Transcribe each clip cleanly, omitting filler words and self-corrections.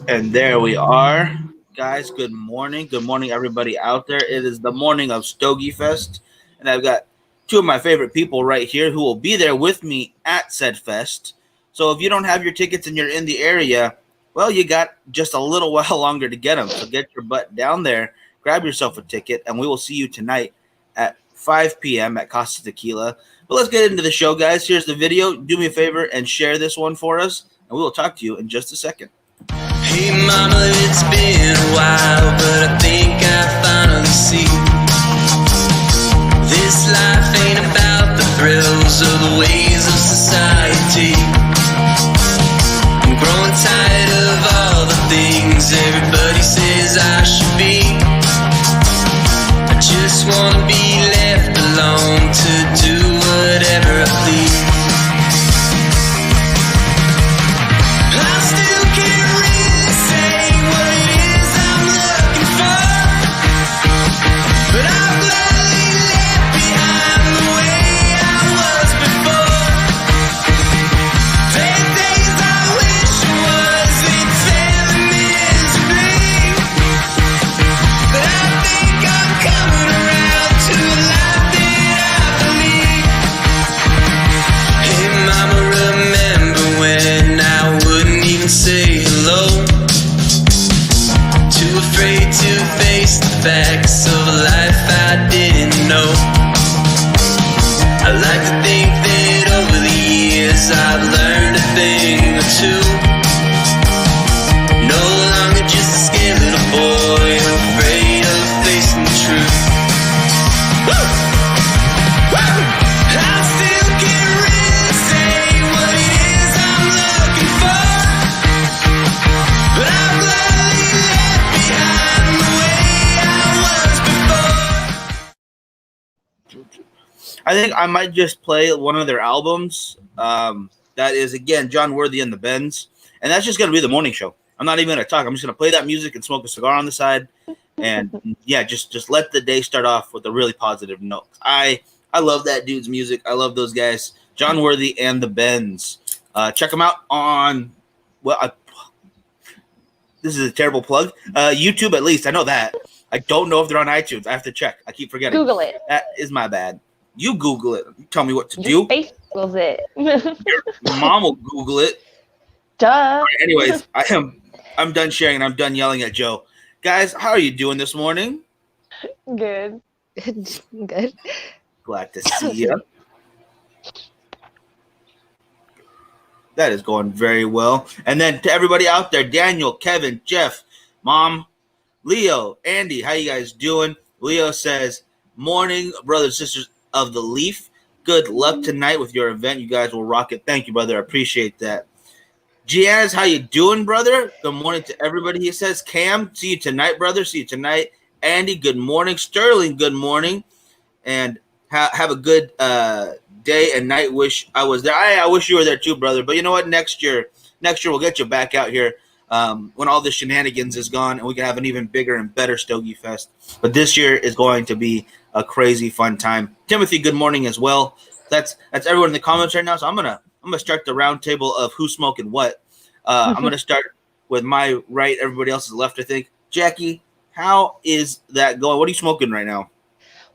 And there we are. Guys, good morning. Good morning, everybody out there. It is the morning of Stogie Fest, and I've got two of my favorite people right here who will be there with me at said fest. So if you don't have your tickets and you're in the area, well, you got just a little while longer to get them. So get your butt down there, grab yourself a ticket, and we will see you tonight at 5 p.m. at Casa Tequila. But let's get into the show, guys. Here's the video. Do me a favor and share this one for us, and we will talk to you in just a second. Hey mama, it's been a while, but I think I finally see this life ain't about the thrills or the ways of society. I'm growing tired of all the things everybody says I should be. I just wanna be left alone to do whatever I please. I still can't really say what it is I'm looking for, but I'll gladly left behind the way I was before. There are days I wish it wasn't failing misery, but I think I'm coming around to a life that I believe. Hey mama, remember when I wouldn't even say hello? Too afraid to face the facts of a life I didn't know. I like to think that over the years I've learned a thing or two. No longer just a scared little boy afraid of facing the truth. Woo! Woo! I still can't really say what it is I'm looking for, but I'm gladly left behind the way I was before. I think I might just play one of their albums. That is, again, John Worthy and the Bends. And that's just going to be the morning show. I'm not even going to talk. I'm just going to play that music and smoke a cigar on the side. And, yeah, just let the day start off with a really positive note. I love that dude's music. I love those guys. John Worthy and the Bends. Check them out on, this is a terrible plug. YouTube, at least. I know that. I don't know if they're on iTunes. I have to check. I keep forgetting. Google it. That is my bad. You Google it. You tell me what to Your do. face Googles it. Your mom will Google it. Duh. All right, anyways, I'm done sharing and I'm done yelling at Joe. Guys, how are you doing this morning? Good. Good. Glad to see you. That is going very well. And then to everybody out there, Daniel, Kevin, Jeff, Mom, Leo, Andy, how you guys doing? Leo says, morning, brothers and sisters of the Leaf. Good luck tonight with your event. You guys will rock it. Thank you, brother. I appreciate that. Giaz, how you doing, brother? Good morning to everybody. He says, Cam, see you tonight, brother. See you tonight. Andy, good morning. Sterling, good morning. And have a good day and night. Wish I was there. I wish you were there too, brother. But you know what? Next year we'll get you back out here when all the shenanigans is gone and we can have an even bigger and better Stogie Fest. But this year is going to be a crazy fun time. Timothy, good morning as well. That's everyone in the comments right now. So I'm gonna start the round table of who's smoking what. I'm gonna start with my right. Everybody else is left, I think. Jackie, how is that going? What are you smoking right now?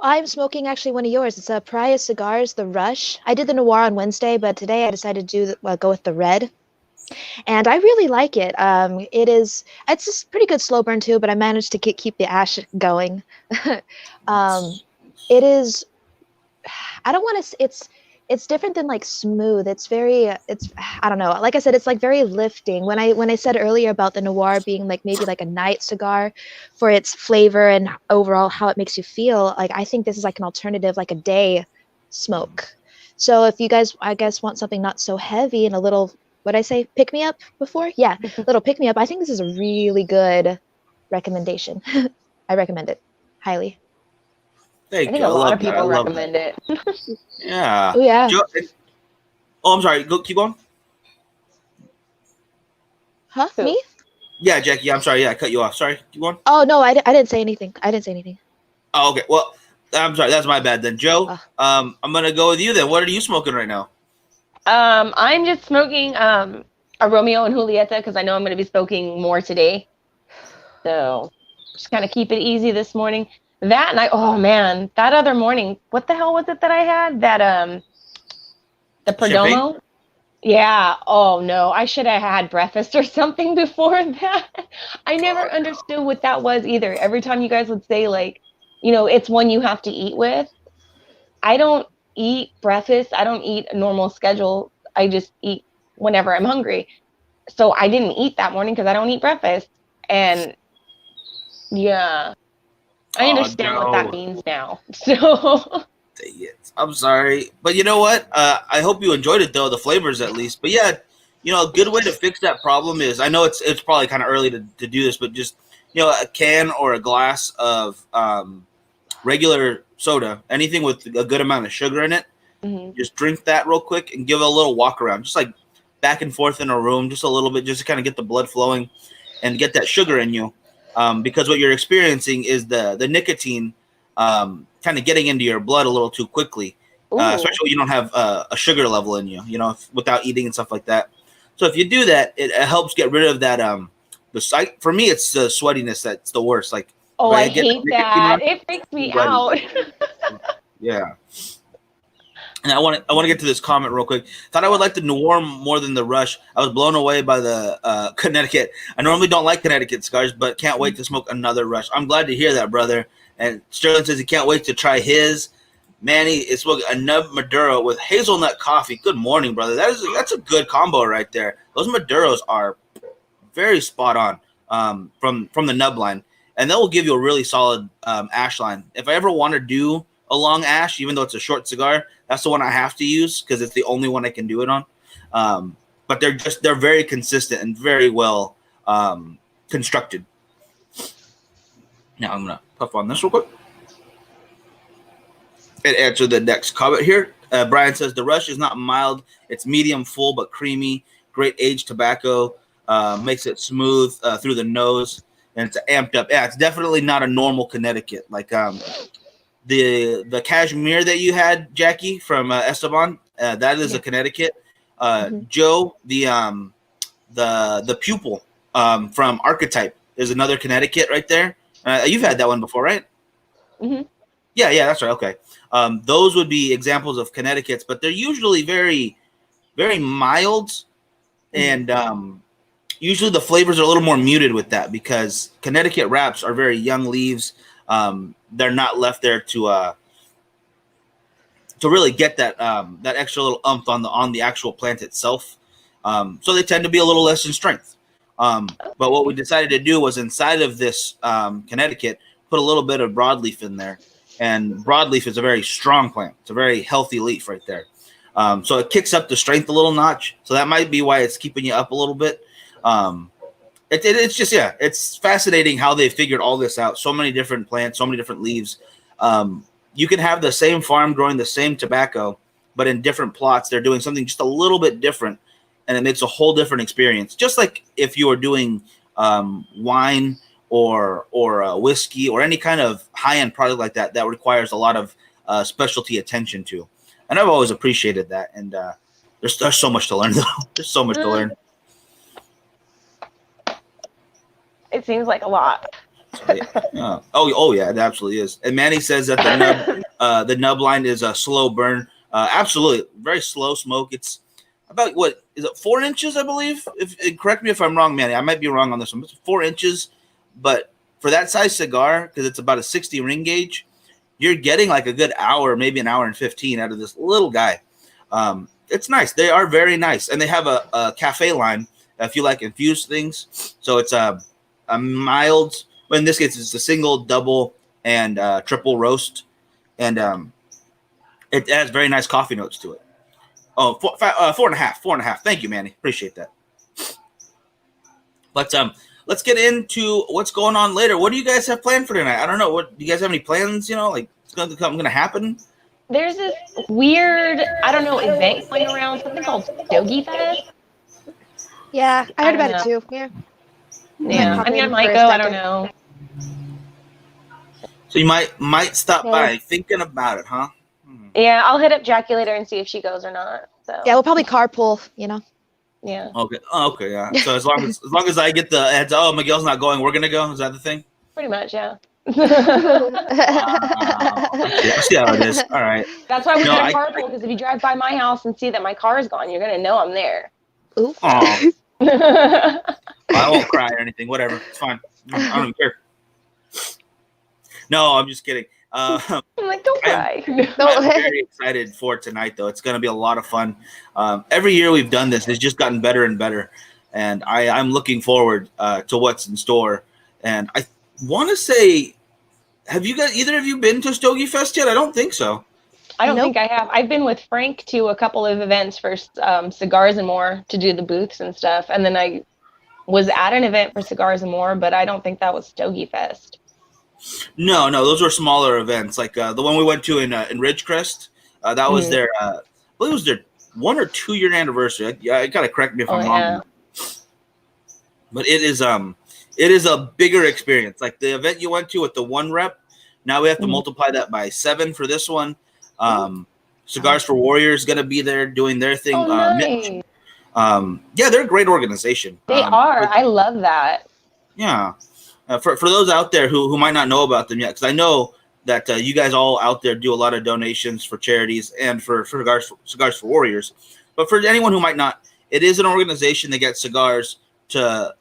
I'm smoking actually one of yours. It's a Pariah Cigars, the Rush. I did the Noir on Wednesday, but today I decided to go with the red. And I really like it. It's a pretty good slow burn too, but I managed to keep the ash going. It is, I don't want to, it's different than like smooth. I don't know. Like I said, it's like very lifting. When I said earlier about the Noir being like maybe like a night cigar for its flavor and overall how it makes you feel, like I think this is like an alternative, like a day smoke. So if you guys, I guess, want something not so heavy and a little, what'd I say, pick me up before? Yeah, a little pick me up. I think this is a really good recommendation. I recommend it highly. Thank I think you. a lot of that. people recommend it. Yeah. Oh yeah. Oh, I'm sorry. Keep going. Huh? Who? Me? Yeah, Jackie. I'm sorry. Yeah, I cut you off. Sorry. Keep going. Oh no, I didn't say anything. Oh, okay. Well, I'm sorry. That's my bad then. Joe, I'm going to go with you then. What are you smoking right now? I'm just smoking a Romeo and Julieta because I know I'm going to be smoking more today. So just kind of keep it easy this morning. That and oh man, that other morning, what the hell was it that I had? That the Champagne? Perdomo. Yeah. Oh no, I should have had breakfast or something before that. I never understood what that was either. Every time you guys would say like, it's one you have to eat with. I don't eat breakfast. I don't eat a normal schedule. I just eat whenever I'm hungry. So I didn't eat that morning because I don't eat breakfast. And yeah, I Oh understand what that no. means now. So Dang it. I'm sorry. But you know what? I hope you enjoyed it though, the flavors at least. But yeah, a good way to fix that problem is, I know it's probably kind of early to do this, but just a can or a glass of regular soda, anything with a good amount of sugar in it. mhm. Just drink that real quick and give it a little walk around, just like back and forth in a room, just a little bit, just to kind of get the blood flowing and get that sugar in you. Because what you're experiencing is the nicotine kind of getting into your blood a little too quickly, Ooh. especially when you don't have a sugar level in you, without eating and stuff like that. So if you do that, it helps get rid of that. For me, it's the sweatiness that's the worst. Like Oh, if I I get hate nicotine that. on, It freaks me sweaty. out. Yeah. And I want to get to this comment real quick. Thought I would like the Noir more than the Rush. I was blown away by the Connecticut. I normally don't like Connecticut cigars, but can't wait to smoke another Rush. I'm glad to hear that, brother. And Sterling says he can't wait to try his. Manny is smoking a nub Maduro with hazelnut coffee. Good morning, brother. That's a good combo right there. Those Maduros are very spot on from the nub line, and that will give you a really solid ash line. If I ever want to do a long ash, even though it's a short cigar, that's the one I have to use because it's the only one I can do it on. But they're very consistent and very well constructed. Now I'm gonna puff on this real quick and answer the next comment here. Brian says the Rush is not mild; it's medium full but creamy. Great aged tobacco, makes it smooth through the nose, and it's amped up. Yeah, it's definitely not a normal Connecticut. Like the cashmere that you had, Jackie, from Esteban, that is a Connecticut. Joe, the pupil from Archetype is another Connecticut right there. You've had that one before, right? Mhm. Yeah, that's right. Okay. Those would be examples of Connecticut's, but they're usually very, very mild, and usually the flavors are a little more muted with that because Connecticut wraps are very young leaves. They're not left there to really get that that extra little umph on the actual plant itself. So they tend to be a little less in strength. But what we decided to do was inside of this Connecticut, put a little bit of broadleaf in there. And broadleaf is a very strong plant. It's a very healthy leaf right there. So it kicks up the strength a little notch. So that might be why it's keeping you up a little bit. It's just, it's fascinating how they figured all this out. So many different plants, so many different leaves. You can have the same farm growing the same tobacco, but in different plots, they're doing something just a little bit different, and it makes a whole different experience. Just like if you are doing wine or whiskey or any kind of high-end product like that requires a lot of specialty attention to. And I've always appreciated that. And there's so much to learn, though. There's so much to learn. It seems like a lot. Oh yeah, it absolutely is. And Manny says that the nub line is a slow burn. Absolutely, very slow smoke. It's about, what is it, 4 inches, I believe. Correct me if I'm wrong, Manny. I might be wrong on this one. It's 4 inches, but for that size cigar, because it's about a 60 ring gauge, you're getting like a good hour, maybe an hour and 15 out of this little guy. It's nice. They are very nice, and they have a cafe line if you like infused things. So it's a mild. Well, in this case, it's a single, double, and triple roast, and it has very nice coffee notes to it. Oh, 4.5. Thank you, Manny. Appreciate that. But let's get into what's going on later. What do you guys have planned for tonight? I don't know. What do you guys have any plans? Like it's going to happen? There's this weird, I don't know, event going around, something called Stogie Fest. Yeah, I heard I don't about it too. Yeah. Yeah, pop I mean, I in might for a go. I don't second. know. So you might stop Yeah. by thinking about it, huh? Yeah, I'll hit up Jackie later and see if she goes or not. So Yeah, we'll probably carpool. Yeah. Okay. Oh, okay. Yeah. So as long as I get the heads, oh, Miguel's not going. We're gonna go. Is that the thing? Pretty much, yeah. Wow. I see how it is. All right. That's why we No, got a I. carpool, because if you drive by my house and see that my car is gone, you're gonna know I'm there. Ooh. Oh, I'm I won't cry or anything. Whatever. It's fine. I don't even care. No, I'm just kidding. like, don't cry. I'm very excited for tonight, though. It's going to be a lot of fun. Every year we've done this, it's just gotten better and better, and I'm looking forward to what's in store. And I want to say, have you guys, either of you been to Stogie Fest yet? I don't think so. I don't Nope. think I have. I've been with Frank to a couple of events for Cigars and More to do the booths and stuff, and then I was at an event for Cigars and More, but I don't think that was Stogie Fest. No, those were smaller events, like the one we went to in Ridgecrest. That was their, I believe it was their 1 or 2 year anniversary. Yeah, you gotta correct me if I'm wrong. But it is a bigger experience. Like the event you went to with the 1 rep, now we have to multiply that by 7 for this one. Cigars for Warriors gonna be there doing their thing. Oh, nice. Yeah, they're a great organization. They are. I love that. Yeah. For those out there who might not know about them yet, because I know that you guys all out there do a lot of donations for charities and for Cigars for Warriors. But for anyone who might not, it is an organization that gets cigars to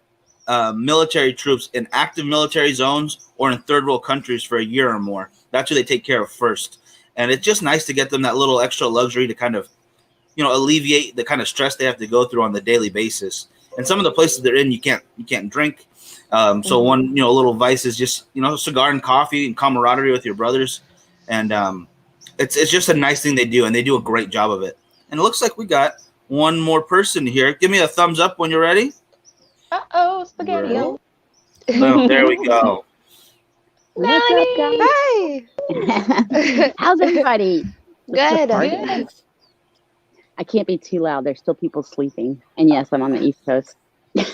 military troops in active military zones or in third world countries for a year or more. That's who they take care of first. And it's just nice to get them that little extra luxury to kind of, alleviate the kind of stress they have to go through on the daily basis. And some of the places they're in, you can't drink. So one, little vice is just, cigar and coffee and camaraderie with your brothers. And it's just a nice thing they do, and they do a great job of it. And it looks like we got one more person here. Give me a thumbs up when you're ready. Uh-oh, spaghetti. Oh, there we go. What's up, guys? Hi. How's everybody? Good. Good. I can't be too loud. There's still people sleeping. And yes, I'm on the East Coast. I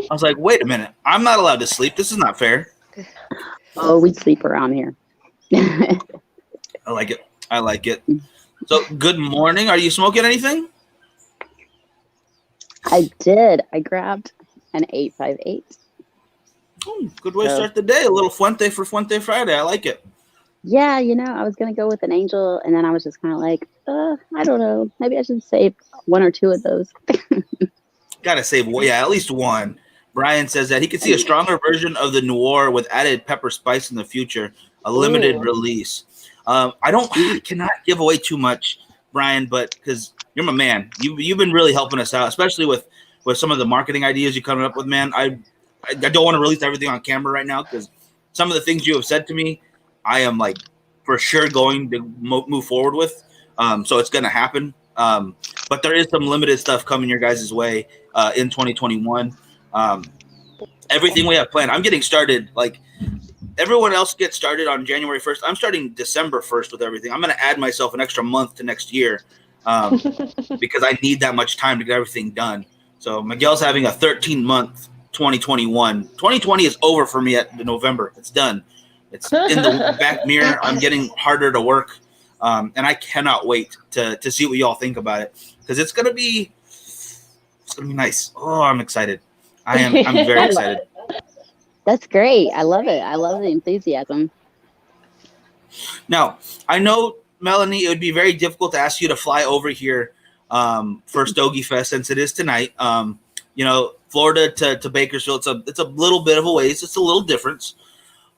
was like, wait a minute. I'm not allowed to sleep. This is not fair. Oh, we sleep around here. I like it. I like it. So, good morning. Are you smoking anything? I did. I grabbed an 858. Good way to start the day. A little Fuente for Fuente Friday. I like it. Yeah, I was going to go with an Angel, and then I was just kind of like, I don't know. Maybe I should save 1 or 2 of those. Gotta save, at least one. Brian says that he could see a stronger version of the Noir with added pepper spice in the future, a limited release. I cannot give away too much, Brian, but because you're my man, you've been really helping us out, especially with some of the marketing ideas you're coming up with, man. I don't want to release everything on camera right now because some of the things you have said to me, I am like for sure going to move forward with. So it's going to happen. But there is some limited stuff coming your guys' way in 2021. Everything we have planned, I'm getting started. Like everyone else gets started on January 1st. I'm starting December 1st with everything. I'm going to add myself an extra month to next year because I need that much time to get everything done. So Miguel's having a 13-month 2021. 2020 is over for me at November. It's done. It's in the back mirror. I'm getting harder to work. And I cannot wait to see what y'all think about it because it's gonna be nice. Oh, I'm excited. I'm very excited. That's great. I love it. I love the enthusiasm. Now, I know, Melanie, it would be very difficult to ask you to fly over here for Stogie Fest since it is tonight. Florida to Bakersfield, it's a little bit of a ways. It's a little difference.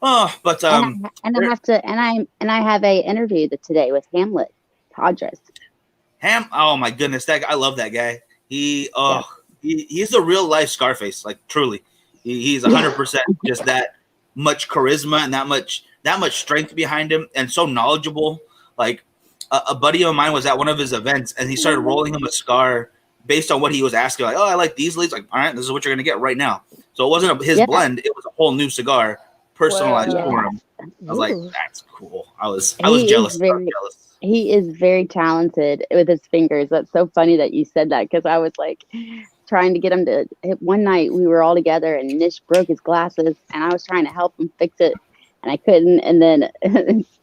Oh, but and I have a interview today with Hamlet Podres. Oh my goodness, I love that guy. He's a real life Scarface, like truly. He's 100% just that much charisma and that much strength behind him, and so knowledgeable. Like a buddy of mine was at one of his events, and he started rolling him a cigar based on what he was asking. Like, oh, I like these leaves. Like, all right, this is what you're gonna get right now. So it wasn't his blend; it was a whole new cigar, personalized for him. I was like, that's cool. I was jealous. He is very talented with his fingers. That's so funny that you said that because I was like trying to get him to. One night we were all together and Nish broke his glasses, and I was trying to help him fix it, and I couldn't. And then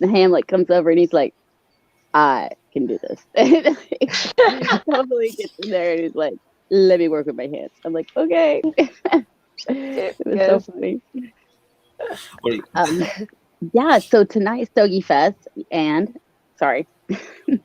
Hamlet comes over and he's like, I can do this. Totally gets in there and he's like, let me work with my hands. I'm like, okay. It was so funny. What do you- Yeah, so tonight's Stogie Fest, and sorry.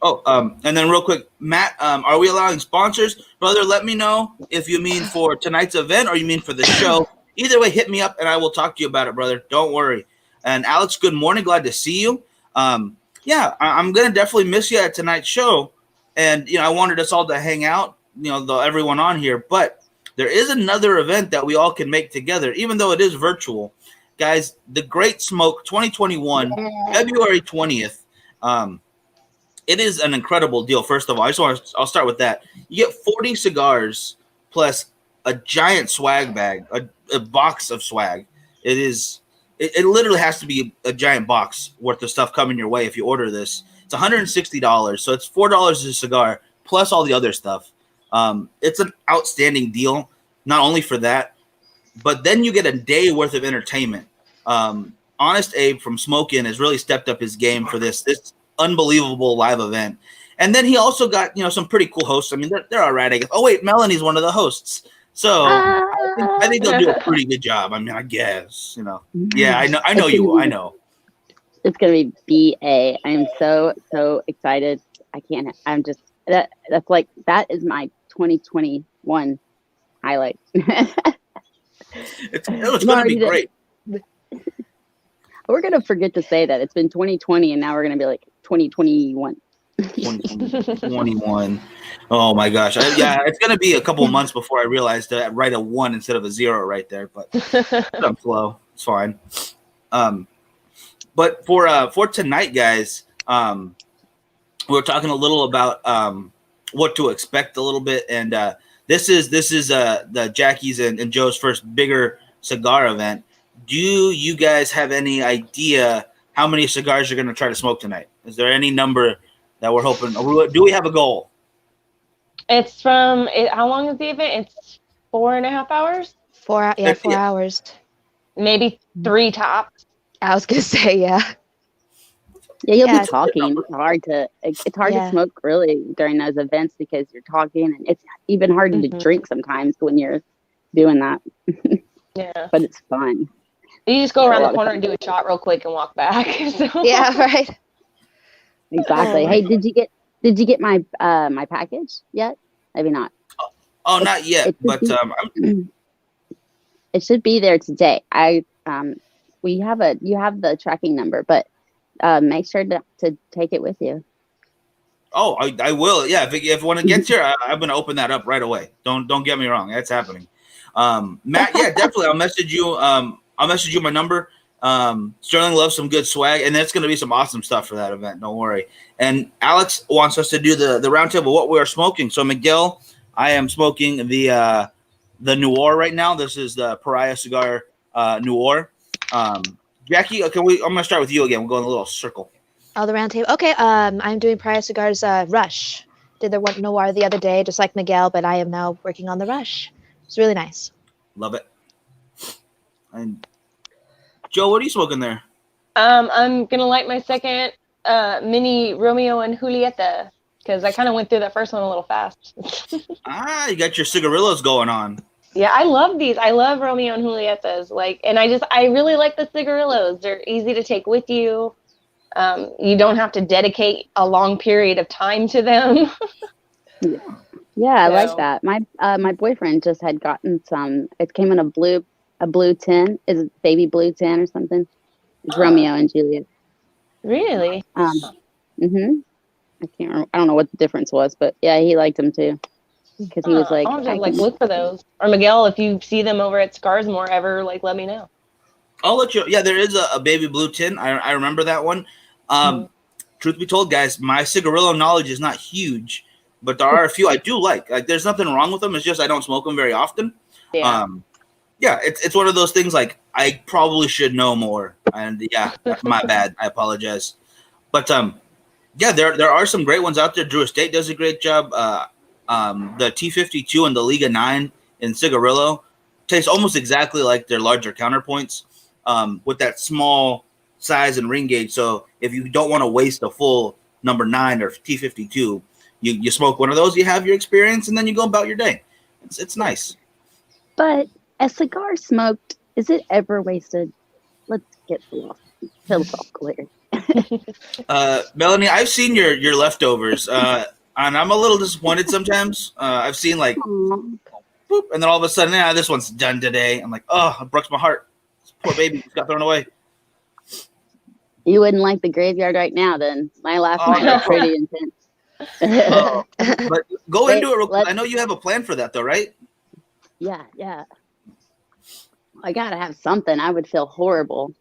And then real quick, Matt, are we allowing sponsors? Brother, let me know if you mean for tonight's event or you mean for the show. Either way, hit me up and I will talk to you about it, brother. Don't worry. And Alex, good morning. Glad to see you. Yeah, I'm going to definitely miss you at tonight's show. And, I wanted us all to hang out, everyone on here. But there is another event that we all can make together, even though it is virtual. Guys, the Great Smoke 2021, February 20th. It is an incredible deal. First of all, I'll start with that. You get 40 cigars plus a giant swag bag, a box of swag. It literally has to be a giant box worth of stuff coming your way if you order this. It's $160, so it's $4 a cigar plus all the other stuff. It's an outstanding deal, not only for that, but then you get a day worth of entertainment. Honest Abe from Smokin' has really stepped up his game for this unbelievable live event. And then he also got, some pretty cool hosts. I mean, they're all right, I guess. Oh, wait, Melanie's one of the hosts. So I think they'll do a pretty good job. I mean, I guess, Yeah, I know you will. I know. It's going to be BA. I'm so excited. That is my 2021 highlight. It's going to be great. We're going to forget to say that it's been 2020 and now we're going to be like 2021. 2021. Oh my gosh. It's going to be a couple months before I realize to write a 1 instead of a 0 right there, but I'm slow. It's fine. But for tonight, guys, we're talking a little about what to expect a little bit, and this is the Jackie's and Joe's first bigger cigar event. Do you guys have any idea how many cigars you're going to try to smoke tonight? Is there any number that we're hoping? Do we have a goal? It's how long is the event? It's 4.5 hours? 4 hours. Maybe 3 tops. I was going to say, yeah. Yeah, you'll be talking. It's hard to smoke really during those events because you're talking, and it's even harder to drink sometimes when you're doing that. Yeah. But it's fun. You just go around the corner and do a shot real quick and walk back. So. Yeah, right. Exactly. Hey, did you get my my package yet? Maybe not. Oh, not yet. But it should be there today. You have the tracking number, but make sure to take it with you. Oh, I will. Yeah, if when it gets here, I'm going to open that up right away. Don't get me wrong. That's happening. Matt, yeah, definitely. I'll message you. I'll message you my number. Sterling loves some good swag, and that's going to be some awesome stuff for that event. Don't worry. And Alex wants us to do the roundtable what we are smoking. So Miguel, I am smoking the Noir right now. This is the Pariah Cigar Noir. Jackie, I'm going to start with you again. We'll go in a little circle. Oh, the round table. Okay. I'm doing Pariah Cigars Rush. Did the one Noir the other day, just like Miguel, but I am now working on the Rush. It's really nice. Love it. And Joe, what are you smoking there? I'm gonna light my second mini Romeo and Julieta because I kind of went through that first one a little fast. You got your cigarillos going on. Yeah, I love these. I love Romeo and Julietas. And I really like the cigarillos. They're easy to take with you. You don't have to dedicate a long period of time to them. Yeah, I like that. My boyfriend just had gotten some. It came in a blue tin. Is it baby blue tin or something? It's Romeo and Juliet. Really? I can't remember. I don't know what the difference was, but yeah, he liked them too. Because he was like, I'll just look for those. Or Miguel, if you see them over at Scarsmore ever, let me know. I'll let you. Yeah, there is a baby blue tin. I remember that one. Truth be told, guys, my cigarillo knowledge is not huge, but there are a few I do like. There's nothing wrong with them. It's just I don't smoke them very often. Yeah. It's one of those things I probably should know more. And yeah, my bad. I apologize. But there are some great ones out there. Drew Estate does a great job. The T52 and the Liga 9 in cigarillo taste almost exactly like their larger counterpoints with that small size and ring gauge. So if you don't want to waste a full number 9 or T52, you smoke one of those, you have your experience, and then you go about your day. It's nice. But a cigar smoked, is it ever wasted? Let's get philosophical here. Melanie, I've seen your leftovers, and I'm a little disappointed sometimes. I've seen like Aw. boop, and then all of a sudden, this one's done today. I'm like, oh, it breaks my heart. This poor baby just got thrown away. You wouldn't like the graveyard right now, then. My last Oh, night no. was pretty intense. Oh, but go Wait, into it real quick. let's- I know you have a plan for that, though, right? Yeah. I gotta have something. I would feel horrible.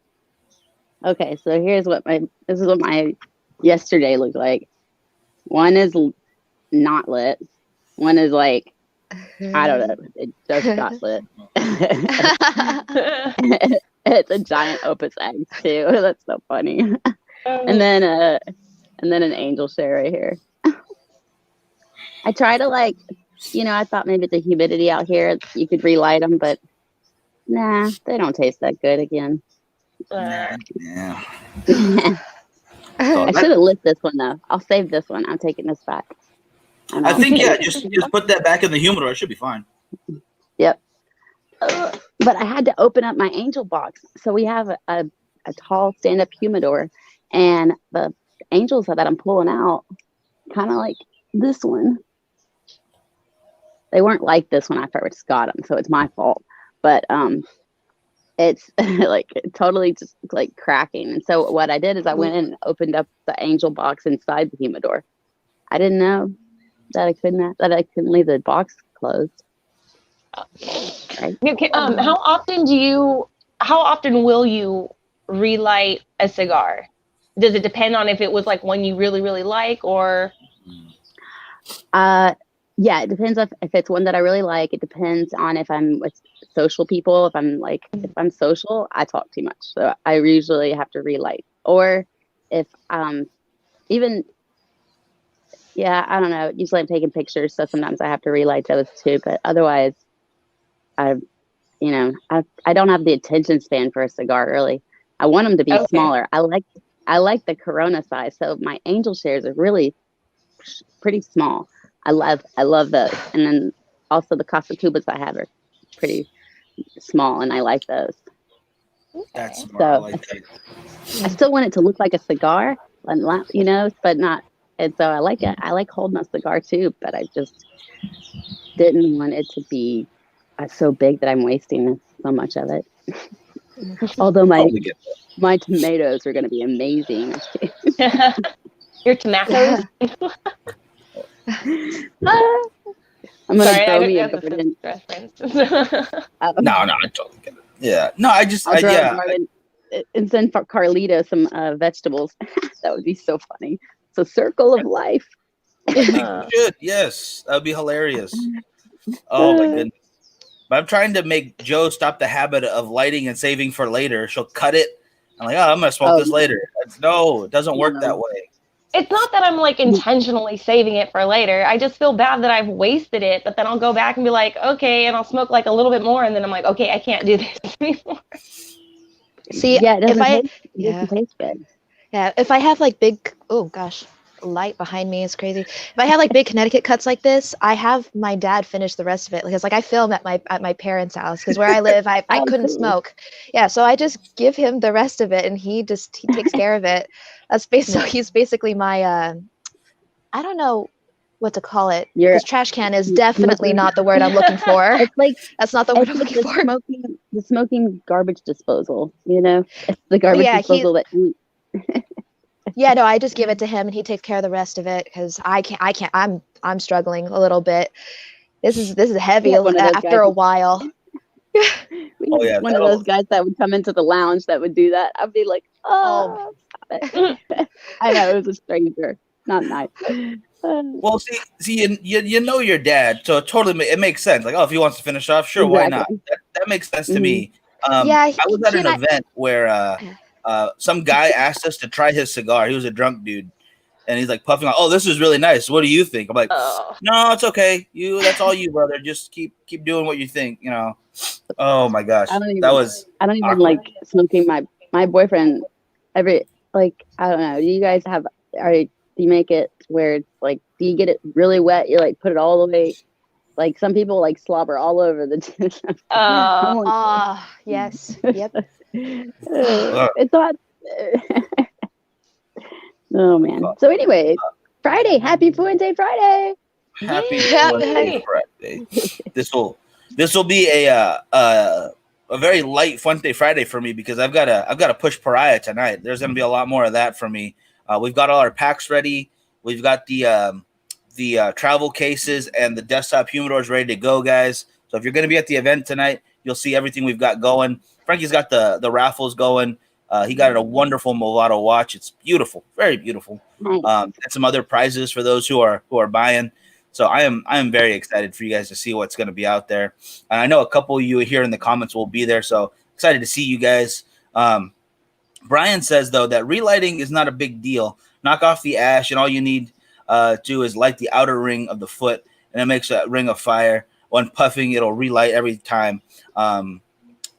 Okay, so this is what my yesterday looked like. One is not lit. One is like, I don't know, it just got lit. It's a giant Opus X too. That's so funny. And then an angel share right here. I try to I thought maybe the humidity out here you could relight them, but nah, they don't taste that good again. Yeah. I should have lit this one though. I'll save this one. I'm taking this back. I think just put that back in the humidor. It should be fine. Yep. But I had to open up my angel box. So we have a tall stand-up humidor, and the angels that I'm pulling out, kind of like this one. They weren't like this when I first got them, so it's my fault. But it's like totally just like cracking. And so what I did is I went in and opened up the angel box inside the humidor. I didn't know that I couldn't leave the box closed. Right? Okay, how often will you relight a cigar? Does it depend on if it was like one you really, really like, or? Yeah, it depends if it's one that I really like. It depends on if I'm with social people. If I'm social, I talk too much, so I usually have to relight. Or if even I don't know. Usually I'm taking pictures, so sometimes I have to relight those too. But otherwise, I don't have the attention span for a cigar. Really, I want them to be smaller. I like the Corona size, so my angel shares are really pretty small. I love those, and then also the Casa Cubas I have are pretty small, and I like those. That's smart. So I like that. I still want it to look like a cigar, but not. And so I like it. I like holding a cigar too, but I just didn't want it to be so big that I'm wasting so much of it. Although my tomatoes are going to be amazing. Your tomatoes? I'm going to throw me a garden. Reference. No, I totally get it. Yeah. No, I'll throw a garden and send for Carlito some vegetables. That would be so funny. It's a circle of life. You should. Yes, that would be hilarious. Oh my goodness. But I'm trying to make Joe stop the habit of lighting and saving for later. She'll cut it. I'm like, I'm going to smoke this later. No, it doesn't work that way. It's not that I'm like intentionally saving it for later. I just feel bad that I've wasted it, but then I'll go back and be like, okay, and I'll smoke like a little bit more, and then I'm like, okay, I can't do this anymore. See, it doesn't taste good. Yeah, if I have like big, oh gosh, light behind me is crazy. If I have like big Connecticut cuts like this, I have my dad finish the rest of it because like I film at my parents' house because where I live, I couldn't smoke. Yeah, so I just give him the rest of it and he takes care of it. That's basically he's basically my I don't know what to call it because trash can is definitely not the word I'm looking for. It's like that's not the word I'm looking for. The smoking garbage disposal. It's the garbage disposal that. Yeah, no, I just give it to him and he takes care of the rest of it because I can't. I'm struggling a little bit. This is heavy after a while. One of those guys that would come into the lounge that would do that. I'd be like, stop it. I know, it was a stranger. Not nice. Well, see, you know your dad, so it makes sense. Like, if he wants to finish off, sure, why not? That makes sense to me. I was at an event where some guy asked us to try his cigar. He was a drunk dude, and he's like puffing like, this is really nice. What do you think? I'm like, no, it's okay. That's all you, brother. Just keep doing what you think. Oh my gosh, I don't even like smoking. My boyfriend I don't know. Do you guys do you make it where it's like, do you get it really wet? You like put it all the way Like some people like slobber all over the. I'm like, Yes. Yep. it's not. Oh man. So anyway, Friday, happy Fuente Friday. Happy Yay! Friday. This will be a very light Fuente Friday for me because I've got to push Pariah tonight. There's going to be a lot more of that for me. We've got all our packs ready. We've got the travel cases and the desktop humidors ready to go, guys. So if you're going to be at the event tonight, you'll see everything we've got going. Frankie's got the raffles going. He got a wonderful Movado watch. It's beautiful, very beautiful. Nice. And some other prizes for those who are buying. So I am very excited for you guys to see what's going to be out there. And I know a couple of you here in the comments will be there. So excited to see you guys. Brian says though that relighting is not a big deal. Knock off the ash, and all you need do is light the outer ring of the foot, and it makes a ring of fire. When puffing, it'll relight every time. Then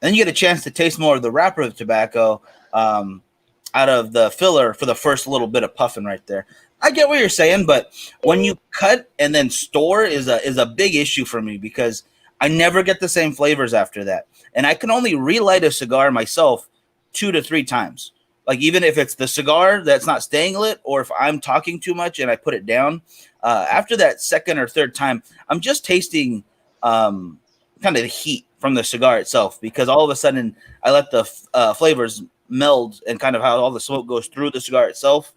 you get a chance to taste more of the wrapper of tobacco out of the filler for the first little bit of puffing right there. I get what you're saying, but when you cut and then store is a big issue for me because I never get the same flavors after that. And I can only relight a cigar myself 2 to 3 times. Like even if it's the cigar that's not staying lit, or if I'm talking too much and I put it down, after that second or third time, I'm just tasting kind of the heat from the cigar itself because all of a sudden I let the flavors meld and kind of how all the smoke goes through the cigar itself.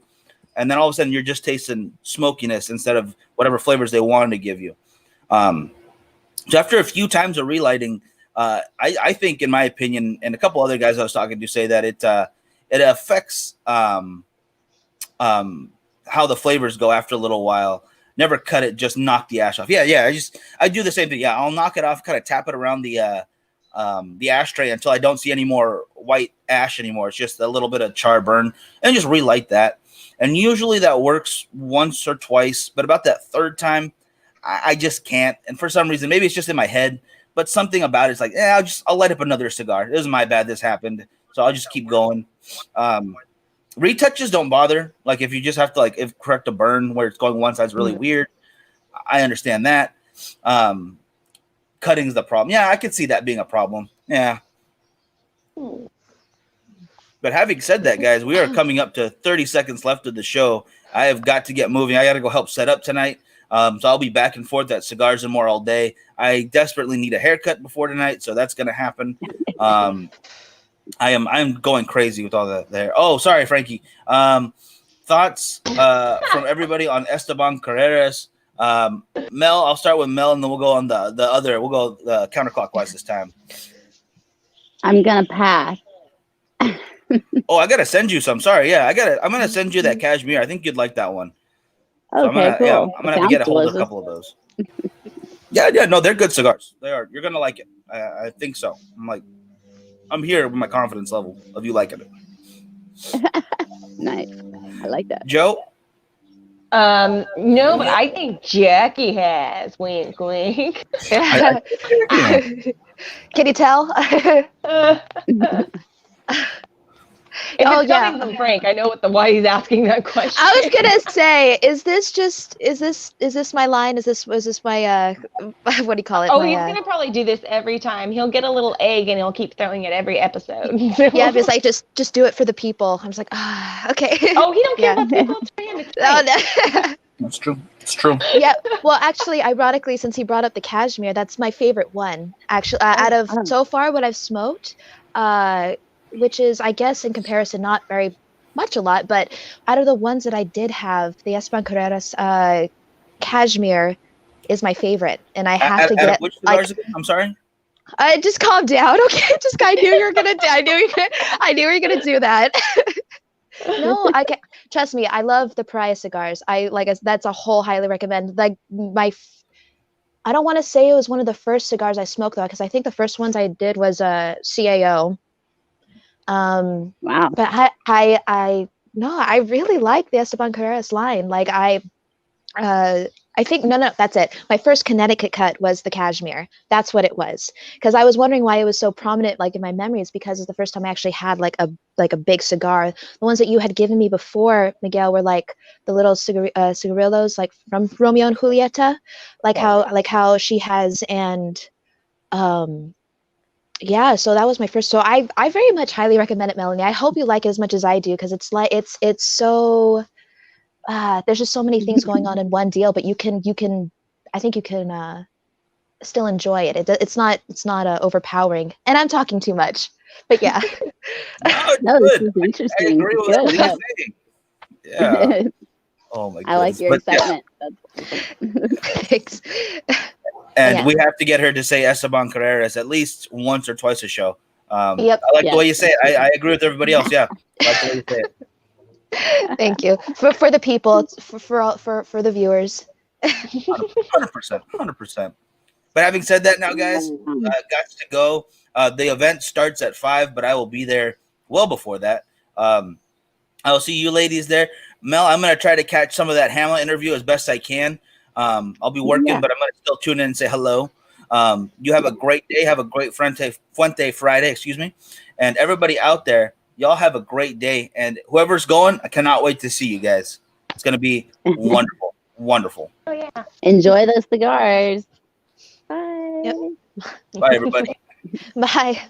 And then all of a sudden you're just tasting smokiness instead of whatever flavors they wanted to give you. So after a few times of relighting, I think, in my opinion, and a couple other guys I was talking to say that it affects how the flavors go after a little while. Never cut it, just knock the ash off. Yeah. I do the same thing. Yeah, I'll knock it off, kind of tap it around the ashtray until I don't see any more white ash anymore. It's just a little bit of char burn, and just relight that. And usually that works once or twice, but about that third time, I just can't. And for some reason, maybe it's just in my head, but something about it's like, I'll light up another cigar. It was my bad this happened, so I'll just keep going. Retouches don't bother. Like if you just have to if correct a burn where it's going one side's really weird, I understand that. Cutting's the problem. Yeah, I could see that being a problem. Yeah. But having said that, guys, we are coming up to 30 seconds left of the show. I have got to get moving. I got to go help set up tonight. So I'll be back and forth at Cigars and More all day. I desperately need a haircut before tonight, so that's going to happen. I'm going crazy with all that there. Oh, sorry, Frankie. Thoughts from everybody on Esteban Carreras. Mel, I'll start with Mel, and then we'll go on the other. We'll go counterclockwise this time. I'm gonna pass. Oh, I gotta send you some. Sorry, yeah, I'm gonna send you that cashmere. I think you'd like that one. So Okay, cool. Yeah, I'm gonna have to get a hold of a couple of those. Yeah, no, they're good cigars. They are. You're gonna like it. I think so. I'm here with my confidence level of you liking it. Nice. I like that. Joe? No, but I think Jackie has. Wink, wink. I- Can you tell? If Oh, it's yeah. coming from Frank, I know why he's asking that question. I was gonna say, is this my line? Is this my what do you call it? Oh, my, he's gonna probably do this every time. He'll get a little egg and he'll keep throwing it every episode. yeah, it's like just do it for the people. I'm just like, okay. Oh, he don't care Yeah. about people. It's for him. It's Oh, Frank. no. It's true. It's true. Yeah. Well, actually, ironically, since he brought up the cashmere, that's my favorite one. Actually, out of so far what I've smoked, which is, I guess, in comparison, not very much a lot, but out of the ones that I did have, the Esteban Carreras cashmere is my favorite, and I have to get which cigars again? I'm sorry. just calm down, okay? Just I knew you were gonna I knew you were gonna do that. No, I can trust me. I love the Pariah cigars. That's a whole highly recommend. Like I don't want to say it was one of the first cigars I smoked though, because I think the first ones I did was CAO. Wow. But I really like the Esteban Carreras line. Like I I think no, that's it. My first Connecticut cut was the cashmere. That's what it was. Because I was wondering why it was so prominent, like in my memories, because it's the first time I actually had like a big cigar. The ones that you had given me before, Miguel, were like the little cigarillos, like from Romeo and Julieta, like how she has, and um, yeah. So that was my first. So I very much highly recommend it, Melanie. I hope you like it as much as I do, because it's like it's so there's just so many things going on in one deal, but you can I think you can still enjoy it. It's not overpowering. And I'm talking too much, but yeah. No, it's No, this good. is I interesting. agree with Good. everything Yeah. you're saying. Yeah. Oh my I like goodness. your But yeah, excitement. That's Thanks. and Yeah. we have to get her to say Esteban Carreras at least once or twice a show. Yep. I like the Yes, way you say it. that's I agree with everybody else. Yeah, I like the way you say it. Thank you for the people, for the viewers. 100%, 100%. But having said that, now guys, true. got to go. The event starts at 5, but I will be there well before that. I'll see you ladies there. Mel, I'm gonna try to catch some of that Hamlet interview as best I can. I'll be working, Yeah. but I'm gonna still tune in and say hello. You have a great day. Have a great Fuente Friday, excuse me. And everybody out there, y'all have a great day. And whoever's going, I cannot wait to see you guys. It's gonna be wonderful, wonderful. Oh yeah. Enjoy those cigars. Bye. Yep. Bye, everybody. Bye.